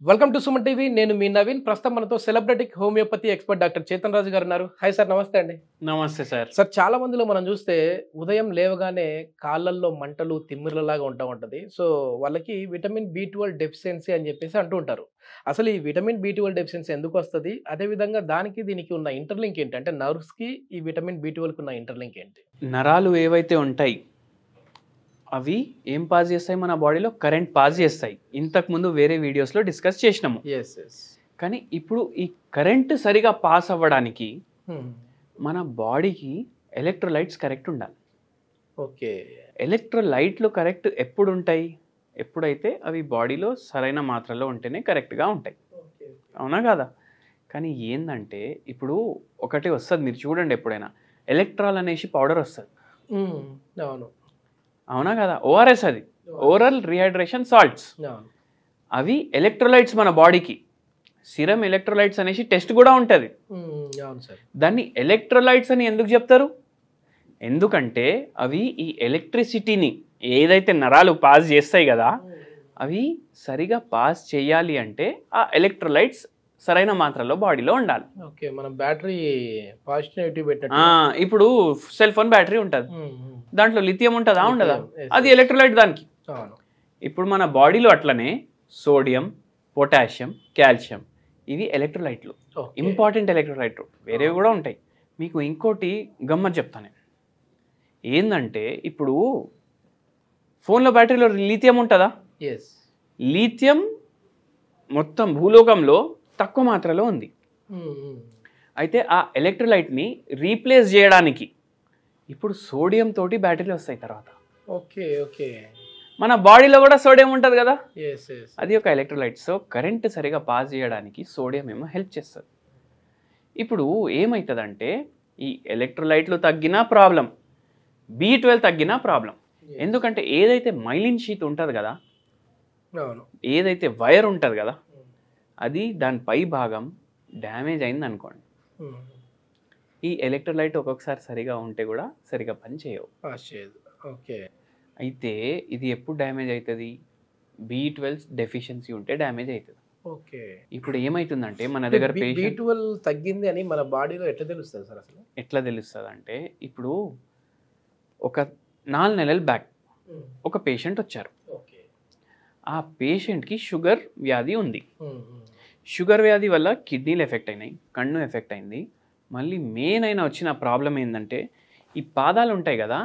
Welcome to Suman TV. నేను మీ నవీన్. ప్రస్తుతం మనతో celebrity homeopathy expert doctor Chetan Raju garu ఉన్నారు. హాయ్ సార్, నమస్తే అండి. నమస్తే సార్. సార్, చాలా మందిలో మనం చూస్తే ఉదయం లేవగానే కాళ్ళల్లో మంటలు తిమ్మిర్లలాగా ఉంటది. సో వాళ్ళకి విటమిన్ B12 డెఫిషియన్సీ అని చెప్పేసి అంటూ ఉంటారు. అసలు ఈ విటమిన్ B12 డెఫిషియన్సీ ఎందుకు వస్తుంది? అదేవిధంగా దీనికి ఉన్న ఇంటర్లింక్ ఏంటి? అంటే నర్వ్స్కి ఈ విటమిన్ B12కి ఉన్న ఇంటర్లింక్ ఏంటి? నరాలు ఏవైతే ఉంటాయి అవి ఏం పాస్ చేస్తాయి? మన బాడీలో కరెంట్ పాస్ చేస్తాయి. ఇంతకుముందు వేరే వీడియోస్లో డిస్కస్ చేసినాము. కానీ ఇప్పుడు ఈ కరెంట్ సరిగా పాస్ అవ్వడానికి మన బాడీకి ఎలక్ట్రోలైట్స్ కరెక్ట్ ఉండాలి. ఓకే. ఎలక్ట్రోలైట్లు కరెక్ట్ ఎప్పుడు ఉంటాయి? ఎప్పుడైతే అవి బాడీలో సరైన మాత్రలో ఉంటేనే కరెక్ట్గా ఉంటాయి. అవునా కాదా? కానీ ఏంటంటే ఇప్పుడు ఒకటి వస్తుంది, మీరు చూడండి, ఎప్పుడైనా ఎలక్ట్రాల్ అనేసి పౌడర్ వస్తుంది. అవును. అవునా కదా? ఓఆర్ఎస్, అది ఓరల్ రీహైడ్రేషన్ సాల్ట్స్. అవి ఎలక్ట్రోలైట్స్ మన బాడీకి. సిరమ్ ఎలక్ట్రోలైట్స్ అనేసి టెస్ట్ కూడా ఉంటుంది. దాన్ని ఎలక్ట్రోలైట్స్ అని ఎందుకు చెప్తారు? ఎందుకంటే అవి ఈ ఎలక్ట్రిసిటీని ఏదైతే నరాలు పాస్ చేస్తాయి కదా, అవి సరిగా పాస్ చేయాలి అంటే ఆ ఎలక్ట్రోలైట్స్ సరైన మాత్రలో బాడీలో ఉండాలి. ఓకే. మనం బ్యాటరీ పాజిటివ్ ఇప్పుడు సెల్ ఫోన్ బ్యాటరీ ఉంటుంది, దాంట్లో లిథియం ఉంటుందా ఉండదా? అది ఎలక్ట్రోలైట్ దానికి. ఇప్పుడు మన బాడీలో అట్లనే సోడియం, పొటాషియం, కాల్షియం, ఇవి ఎలక్ట్రోలైట్లు, ఇంపార్టెంట్ ఎలక్ట్రోలైట్లు. వేరేవి కూడా ఉంటాయి. మీకు ఇంకోటి గమ్మత్ చెప్తాను. ఏంటంటే ఇప్పుడు ఫోన్లో బ్యాటరీలో లిథియం ఉంటుందా? లిథియం మొత్తం భూలోకంలో తక్కువ మాత్రలో ఉంది. అయితే ఆ ఎలక్ట్రోలైట్ని రీప్లేస్ చేయడానికి ఇప్పుడు సోడియం తోటి బ్యాటరీలు వస్తాయి తర్వాత. ఓకే. ఓకే. మన బాడీలో కూడా సోడియం ఉంటుంది కదా, అది ఒక ఎలక్ట్రోలైట్. సో కరెంట్ సరిగా పాస్ చేయడానికి సోడియం ఏమో హెల్ప్ చేస్తుంది. ఇప్పుడు ఏమవుతుందంటే ఈ ఎలక్ట్రోలైట్లు తగ్గినా ప్రాబ్లం, B12 తగ్గినా ప్రాబ్లం. ఎందుకంటే ఏదైతే మైలిన్ షీత్ ఉంటుంది కదా, ఏదైతే వైర్ ఉంటుంది కదా, అది దాని పై భాగం డ్యామేజ్ అయింది అనుకోండి, ఈ ఎలక్ట్రోలైట్ ఒక్కొక్కసారి సరిగా ఉంటే కూడా సరిగా పని చేయవు. ఓకే. అయితే ఇది ఎప్పుడు డ్యామేజ్ అవుతుంది? B12 డెఫిషియన్సీ ఉంటే డ్యామేజ్ అవుతుంది. ఓకే. ఇప్పుడు ఏమవుతుందంటే మన దగ్గర B12 తగ్గింది అని మన బాడీలో ఎట్లా తెలుస్తుంది సార్? అసలు ఎట్లా తెలుస్తుంది అంటే, ఇప్పుడు ఒక 4 నెలల బ్యాక్ ఒక పేషెంట్ వచ్చారు. ఆ పేషెంట్కి షుగర్ వ్యాధి ఉంది. షుగర్ వ్యాధి వల్ల కిడ్నీలు ఎఫెక్ట్ అయినాయి, కన్ను ఎఫెక్ట్ అయింది. మళ్ళీ మెయిన్ అయిన వచ్చిన ప్రాబ్లం ఏంటంటే ఈ పాదాలు ఉంటాయి కదా,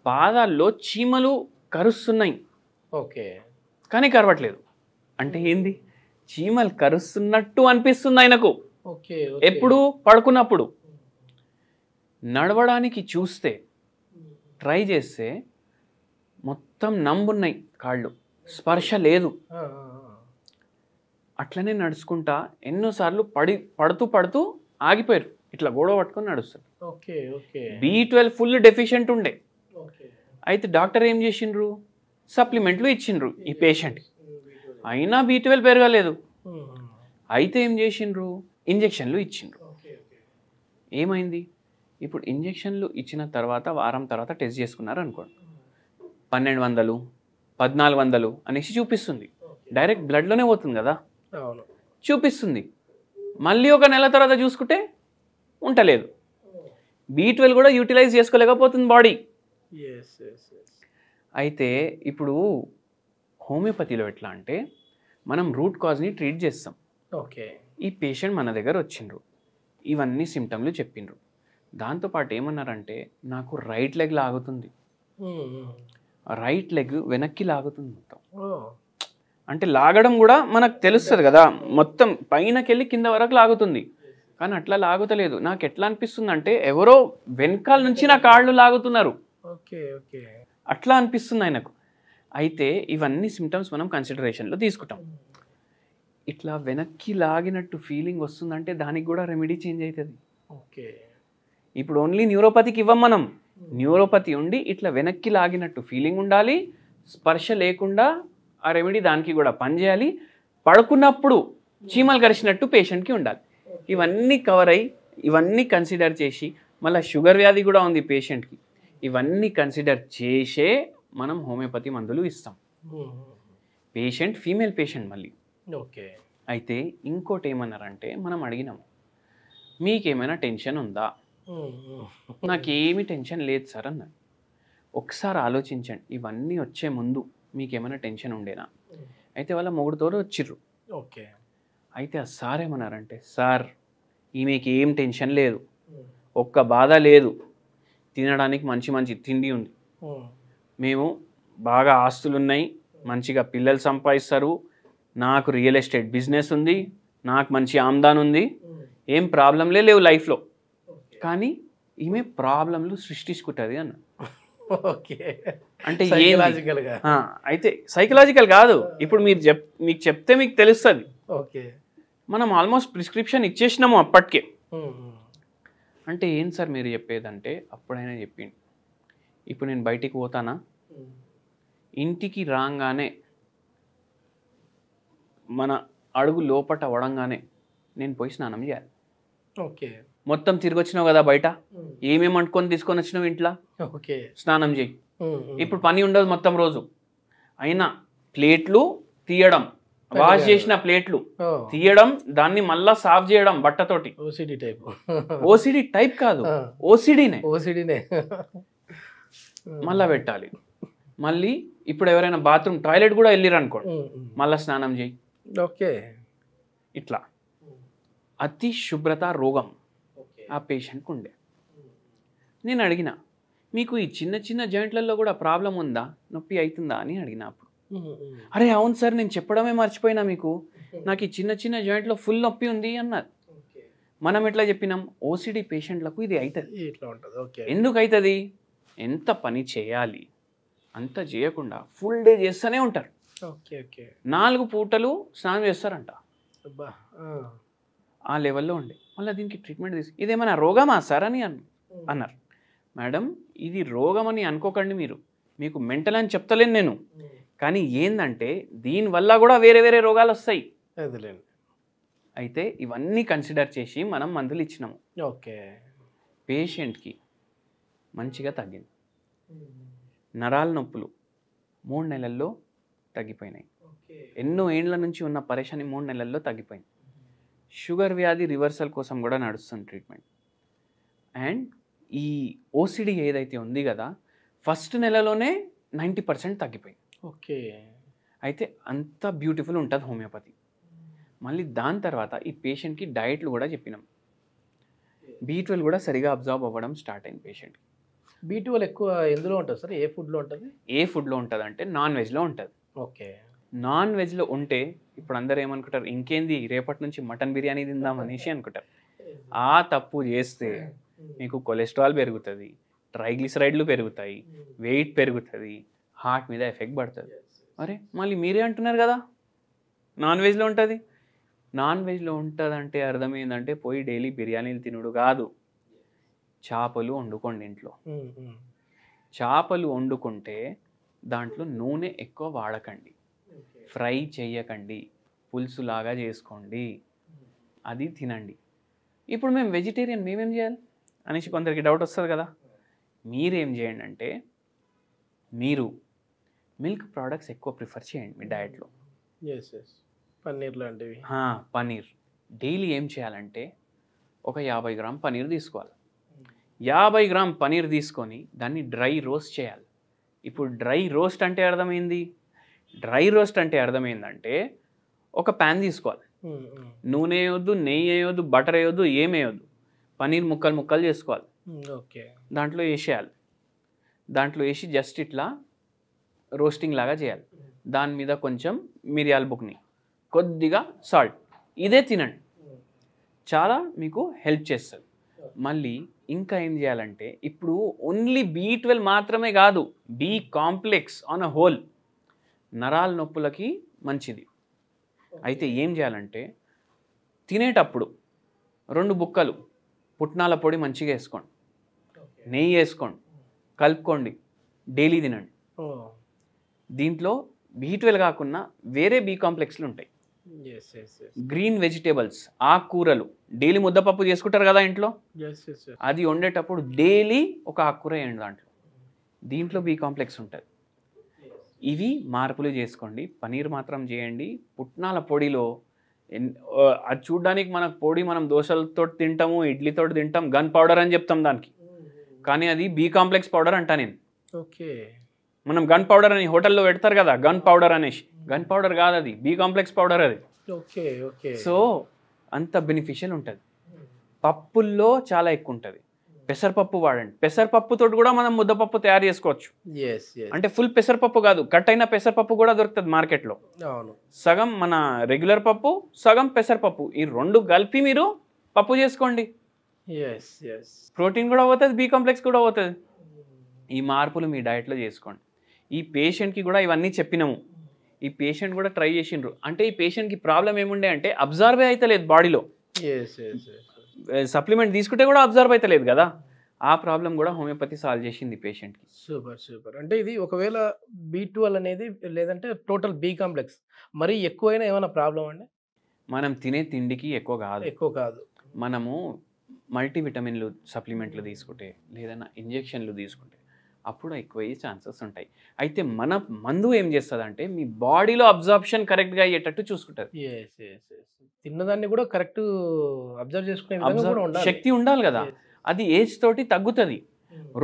పాదాల్లో చీమలు కరుస్తున్నాయి. ఓకే. కానీ కరవట్లేదు. అంటే ఏంది? చీమలు కరుస్తున్నట్టు అనిపిస్తుంది ఆయనకు. ఓకే. ఎప్పుడు? పడుకున్నప్పుడు. నడవడానికి చూస్తే, ట్రై చేస్తే మొత్తం నంబున్నాయి కాళ్ళు, స్పర్శ లేదు. అట్లనే నడుచుకుంటా ఎన్నోసార్లు పడుతూ ఆగిపోయారు. ఇట్లా గోడ పట్టుకొని నడుస్తారు. B12 ఫుల్ డెఫిషియెంట్ ఉండే. అయితే డాక్టర్ ఏం చేసిండ్రు? సప్లిమెంట్లు ఇచ్చిండ్రు ఈ పేషెంట్కి. అయినా B12 పెరగలేదు. అయితే ఏం చేసిండ్రు? ఇంజెక్షన్లు ఇచ్చిండ్రు. ఏమైంది? ఇప్పుడు ఇంజెక్షన్లు ఇచ్చిన తర్వాత వారం తర్వాత టెస్ట్ చేసుకున్నారు అనుకోండి, 1200, 1400 అనేసి చూపిస్తుంది. డైరెక్ట్ బ్లడ్లోనే పోతుంది కదా, చూపిస్తుంది. మళ్ళీ ఒక నెల తర్వాత చూసుకుంటే ఉండలేదు. B12 కూడా యూటిలైజ్ చేసుకోలేకపోతుంది బాడీ. అయితే ఇప్పుడు హోమియోపతిలో ఎట్లా అంటే మనం రూట్ కాజ్ని ట్రీట్ చేస్తాం. ఓకే. ఈ పేషెంట్ మన దగ్గర వచ్చిండ్రు, ఇవన్నీ సిమ్టమ్లు చెప్పిండ్రు. దాంతోపాటు ఏమన్నారంటే నాకు రైట్ లెగ్ లాగుతుంది, రైట్ లెగ్ వెనక్కి లాగుతుంది మొత్తం. అంటే లాగడం కూడా మనకు తెలుస్తుంది కదా, మొత్తం పైనకెళ్ళి కింద వరకు లాగుతుంది. కానీ అట్లా లాగుతలేదు. నాకు ఎట్లా అనిపిస్తుంది అంటే ఎవరో వెనకాల నుంచి నా కాళ్ళు లాగుతున్నారు. అట్లా అనిపిస్తుంది ఆయనకు. అయితే ఇవన్నీ సిమ్టమ్స్ మనం కన్సిడరేషన్లో తీసుకుంటాం. ఇట్లా వెనక్కి లాగినట్టు ఫీలింగ్ వస్తుందంటే దానికి కూడా రెమెడీ చేంజ్ అవుతుంది. ఓకే. ఇప్పుడు ఓన్లీ న్యూరోపతికి ఇవ్వం మనం. న్యూరోపతి ఉండి ఇట్లా వెనక్కి లాగినట్టు ఫీలింగ్ ఉండాలి, స్పర్శ లేకుండా ఆ రెమెడీ దానికి కూడా పనిచేయాలి, పడుకున్నప్పుడు చీమలు కరిచినట్టు పేషెంట్కి ఉండాలి. ఇవన్నీ కవర్ అయ్యి ఇవన్నీ కన్సిడర్ చేసి, మళ్ళీ షుగర్ వ్యాధి కూడా ఉంది పేషెంట్కి, ఇవన్నీ కన్సిడర్ చేసే మనం హోమియోపతి మందులు ఇస్తాం. పేషెంట్ ఫీమేల్ పేషెంట్ మళ్ళీ. ఓకే. అయితే ఇంకోటి ఏమన్నారంటే మనం అడిగినాము, మీకేమైనా టెన్షన్ ఉందా? నాకేమీ టెన్షన్ లేదు సార్ అన్నారు. ఒకసారి ఆలోచించండి, ఇవన్నీ వచ్చే ముందు మీకేమైనా టెన్షన్ ఉండేనా? అయితే వాళ్ళ మొగుడుతో వచ్చిర్రు. ఓకే. అయితే ఆ సార్ ఏమన్నారంటే, సార్ ఈమెకి ఏం టెన్షన్ లేదు, ఒక్క బాధ లేదు, తినడానికి మంచి మంచి తిండి ఉంది, మేము బాగా ఆస్తులు ఉన్నాయి, మంచిగా పిల్లలు సంపాదిస్తారు, నాకు రియల్ ఎస్టేట్ బిజినెస్ ఉంది, నాకు మంచి ఆమ్దాన్ ఉంది, ఏం ప్రాబ్లంలే లేవు లైఫ్లో. కానీ ఈమె ప్రాబ్లంలు సృష్టించుకుంటుంది అన్న. ఓకే. అంటే అయితే సైకలాజికల్ కాదు, ఇప్పుడు మీకు చెప్తే మీకు తెలుస్తుంది. ఓకే. మనం ఆల్మోస్ట్ ప్రిస్క్రిప్షన్ ఇచ్చేసినాము అప్పటికే. అంటే ఏం సార్ మీరు చెప్పేదంటే, అప్పుడైనా చెప్పింది, ఇప్పుడు నేను బయటికి పోతానా, ఇంటికి రాగానే మన అడుగు లోపట వడంగానే నేను పోయి స్నానం చేయాలి. ఓకే. మొత్తం తిరిగి వచ్చినావు కదా బయట, ఏమేమి అంటుకొని తీసుకొని వచ్చినావు ఇంట్లో, ఓకే, స్నానం చేయి. ఇప్పుడు పని ఉండదు మొత్తం రోజు, అయినా ప్లేట్లు తీయడం, వాష్ చేసిన ప్లేట్లు తీయడం, దాన్ని మళ్ళా సాఫ్ చేయడం బట్టతోటి. OCD type. ఓసిడి టైప్ కాదు, ఓసిడీనే. మళ్ళా పెట్టాలి. మళ్ళీ ఇప్పుడు ఎవరైనా బాత్రూమ్ టాయిలెట్ కూడా వెళ్ళిరు అనుకోండి, మళ్ళా స్నానం చేయి. ఓకే. ఇట్లా అతి శుభ్రత రోగం ఆ పేషెంట్కి ఉండే. నేను అడిగిన, మీకు ఈ చిన్న చిన్న జాయింట్లలో కూడా ప్రాబ్లం ఉందా, నొప్పి అవుతుందా అని అడిగిన. అప్పుడు అరే అవును సార్, నేను చెప్పడమే మర్చిపోయినా మీకు, నాకు ఈ చిన్న చిన్న జాయింట్లో ఫుల్ నొప్పి ఉంది అన్నారు. మనం ఎట్లా చెప్పినాం, ఓసిడి పేషెంట్లకు ఇది అవుతుంది. ఎందుకు అవుతుంది, ఎంత పని చేయాలి అంత చేయకుండా ఫుల్ డే చేస్తూనే ఉంటారు. 4 పూటలు స్నానం చేస్తారంట, ఆ లెవెల్లో ఉండే. మళ్ళీ దీనికి ట్రీట్మెంట్ ఇదేమైనా రోగమా సార్ అని అన్నారు. మేడం, ఇది రోగం అని అనుకోకండి మీరు, మీకు మెంటల్ అని చెప్తలేను నేను, కానీ ఏందంటే దీనివల్ల కూడా వేరే వేరే రోగాలు వస్తాయి. అయితే ఇవన్నీ కన్సిడర్ చేసి మనం మందులు ఇచ్చినాము. ఓకే. పేషెంట్కి మంచిగా తగ్గింది. నరాల నొప్పులు 3 నెలల్లో తగ్గిపోయినాయి. ఎన్నో ఏండ్ల నుంచి ఉన్న పరేషాని 3 నెలల్లో తగ్గిపోయింది. షుగర్ వ్యాధి రివర్సల్ కోసం కూడా నడుస్తుంది ట్రీట్మెంట్. అండ్ ఈ ఓసిడి ఏదైతే ఉంది కదా, ఫస్ట్ నెలలోనే 90% తగ్గిపోయింది. ఓకే. అయితే అంత బ్యూటిఫుల్ ఉంటుంది హోమియోపతి. మళ్ళీ దాని తర్వాత ఈ పేషెంట్కి డైట్లు కూడా చెప్పినాం. B12 కూడా సరిగా అబ్జర్వ్ అవ్వడం స్టార్ట్ అయింది పేషెంట్కి. B12 ఎక్కువ ఎందులో ఉంటుంది సార్, ఏ ఫుడ్లో ఉంటుంది? ఏ ఫుడ్లో ఉంటుంది అంటే నాన్ వెజ్లో ఉంటుంది. ఓకే. నాన్ వెజ్లో ఉంటే ఇప్పుడు అందరు ఏమనుకుంటారు, ఇంకేంది రేపటి నుంచి మటన్ బిర్యానీ తిందాం అనేసి అనుకుంటారు. ఆ తప్పు చేస్తే మీకు కొలెస్ట్రాల్ పెరుగుతుంది, ట్రైగ్లిసరైడ్లు పెరుగుతాయి, వెయిట్ పెరుగుతుంది, హార్ట్ మీద ఎఫెక్ట్ పడుతుంది. అరే మళ్ళీ మీరే అంటున్నారు కదా నాన్ వెజ్లో ఉంటుంది. నాన్ వెజ్లో ఉంటుందంటే అర్థం ఏంటంటే పోయి డైలీ బిర్యానీలు తినుడు కాదు, చేపలు వండుకోండి ఇంట్లో. చేపలు వండుకుంటే దాంట్లో నూనె ఎక్కువ వాడకండి, ఫ్రై చేయకండి, పులుసులాగా చేసుకోండి, అది తినండి. ఇప్పుడు మేము వెజిటేరియన్, మేమేం చేయాలి అనేసి కొందరికి డౌట్ వస్తుంది కదా. మీరేం చేయండి అంటే, మీరు మిల్క్ ప్రోడక్ట్స్ ఎక్కువ ప్రిఫర్ చేయండి మీ డయట్లో. పన్నీర్ లాంటివి. పన్నీర్ డైలీ ఏం చేయాలంటే, ఒక 50 గ్రామ్ పన్నీర్ తీసుకోవాలి. 50 గ్రామ్ పన్నీర్ తీసుకొని దాన్ని డ్రై రోస్ట్ చేయాలి. ఇప్పుడు డ్రై రోస్ట్ అంటే అర్థమైంది, డ్రై రోస్ట్ అంటే అర్థమైందంటే ఒక ప్యాన్ తీసుకోవాలి, నూనె వేయొద్దు, నెయ్యి వేయొద్దు, బటర్ వేయొద్దు, ఏమేయొద్దు, పన్నీర్ ముక్కలు ముక్కలు చేసుకోవాలి. ఓకే. దాంట్లో వేసేయాలి. దాంట్లో వేసి జస్ట్ ఇట్లా రోస్టింగ్ లాగా చేయాలి. దాని మీద కొంచెం మిరియాల బుక్ని, కొద్దిగా సాల్ట్, ఇదే తినండి, చాలా మీకు హెల్ప్ చేస్తుంది. మళ్ళీ ఇంకా ఏం చేయాలంటే, ఇప్పుడు ఓన్లీ B12 మాత్రమే కాదు, B complex on a whole నరాల నొప్పులకి మంచిది. అయితే ఏం చేయాలంటే, తినేటప్పుడు 2 బుక్కలు పుట్నాల పొడి మంచిగా వేసుకోండి, నెయ్యి వేసుకోండి, కలుపుకోండి, డైలీ తినండి. దీంట్లో B12 కాకుండా వేరే B కాంప్లెక్స్లు ఉంటాయి. గ్రీన్ వెజిటేబుల్స్, ఆకుకూరలు, డైలీ ముద్దపప్పు చేసుకుంటారు కదా ఇంట్లో, అది వండేటప్పుడు డైలీ ఒక ఆకుకూర వేయండి దాంట్లో, దీంట్లో B కాంప్లెక్స్ ఉంటుంది. ఇవి మార్పులు చేసుకోండి. పనీర్ మాత్రం చేయండి. పుట్నాల పొడిలో అది చూడడానికి మనకు పొడి మనం దోశలతో తింటాము, ఇడ్లీతో తింటాం, గన్ పౌడర్ అని చెప్తాం దానికి, కానీ అది బి కాంప్లెక్స్ పౌడర్ అంటా నేను. ఓకే. మనం గన్ పౌడర్ అని హోటల్లో పెడతారు కదా, గన్ పౌడర్ అనేసి, గన్ పౌడర్ కాదు అది, బి కాంప్లెక్స్ పౌడర్ అది. ఓకే. ఓకే. సో అంత బెనిఫిషియల్ ఉంటుంది. పప్పుల్లో చాలా ఎక్కువ ఉంటుంది. పెసరపప్పు వాడండి. పెసరపప్పుతో కూడా మనం ముద్దపప్పు తయారు చేసుకోవచ్చు. అంటే ఫుల్ పెసరపప్పు కాదు, కట్ అయిన పెసరపప్పు కూడా దొరుకుతుంది మార్కెట్లో. సగం మన రెగ్యులర్ పప్పు, సగం పెసరపప్పు, ఈ రెండు కలిపి మీరు పప్పు చేసుకోండి. ప్రోటీన్ కూడా అవుతుంది, బి కాంప్లెక్స్ కూడా అవుతుంది. ఈ మార్పులు మీ డైట్లో చేసుకోండి. ఈ పేషెంట్కి కూడా ఇవన్నీ చెప్పినాము. ఈ పేషెంట్ కూడా ట్రై చేసిండ్రు. అంటే ఈ పేషెంట్కి ప్రాబ్లం ఏముండే అంటే అబ్జర్వే అయితే లేదు బాడీలో. సప్లిమెంట్ తీసుకుంటే కూడా అబ్జర్వ్ అయితే లేదు కదా, ఆ ప్రాబ్లం కూడా హోమియోపతి సాల్వ్ చేసింది పేషెంట్కి. Super super. అంటే ఇది ఒకవేళ B12 అనేది లేదంటే టోటల్ బి కాంప్లెక్స్ మరి ఎక్కువైనా ఏమైనా ప్రాబ్లం అండి? మనం తినే తిండికి ఎక్కువ కాదు. మనము మల్టీవిటమిన్లు సప్లిమెంట్లు తీసుకుంటే లేదన్నా ఇంజెక్షన్లు తీసుకుంటే అప్పుడు ఎక్కువ అయ్యే ఛాన్సెస్ ఉంటాయి. అయితే మన మందు ఏం చేస్తుంది, మీ బాడీలో అబ్జార్ప్షన్ కరెక్ట్గా అయ్యేటట్టు చూసుకుంటుంది. తిన్నదాన్ని కూడా కరెక్ట్ అబ్జర్వ్ చేసుకునే శక్తి ఉండాలి కదా. అది ఏజ్ తోటి తగ్గుతుంది,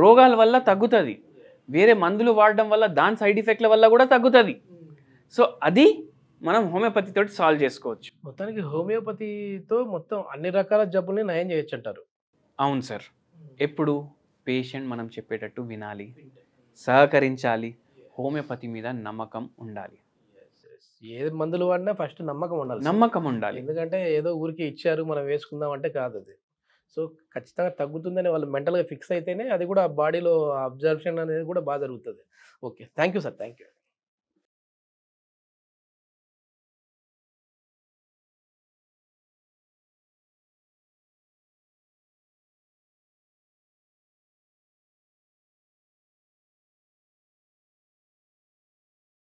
రోగాల వల్ల తగ్గుతుంది, వేరే మందులు వాడడం వల్ల దాని సైడ్ ఎఫెక్ట్ల వల్ల కూడా తగ్గుతుంది. సో అది మనం హోమియోపతి తోటి సాల్వ్ చేసుకోవచ్చు. మొత్తానికి హోమియోపతితో మొత్తం అన్ని రకాల జబ్బుల్ని నయం చేయొచ్చు అంటారు. అవును సార్. ఎప్పుడు పేషెంట్ మనం చెప్పేటట్టు వినాలి, సహకరించాలి, హోమియోపతి మీద నమ్మకం ఉండాలి. ఏ మందులు వాడినా ఫస్ట్ నమ్మకం ఉండాలి. ఎందుకంటే ఏదో ఊరికి ఇచ్చారు మనం వేసుకుందాం అంటే కాదు అది. సో ఖచ్చితంగా తగ్గుతుందని వాళ్ళు మెంటల్గా ఫిక్స్ అయితేనే అది కూడా బాడీలో అబ్జర్ప్షన్ అనేది కూడా బాగా జరుగుతుంది. Okay, thank you sir. Thank you.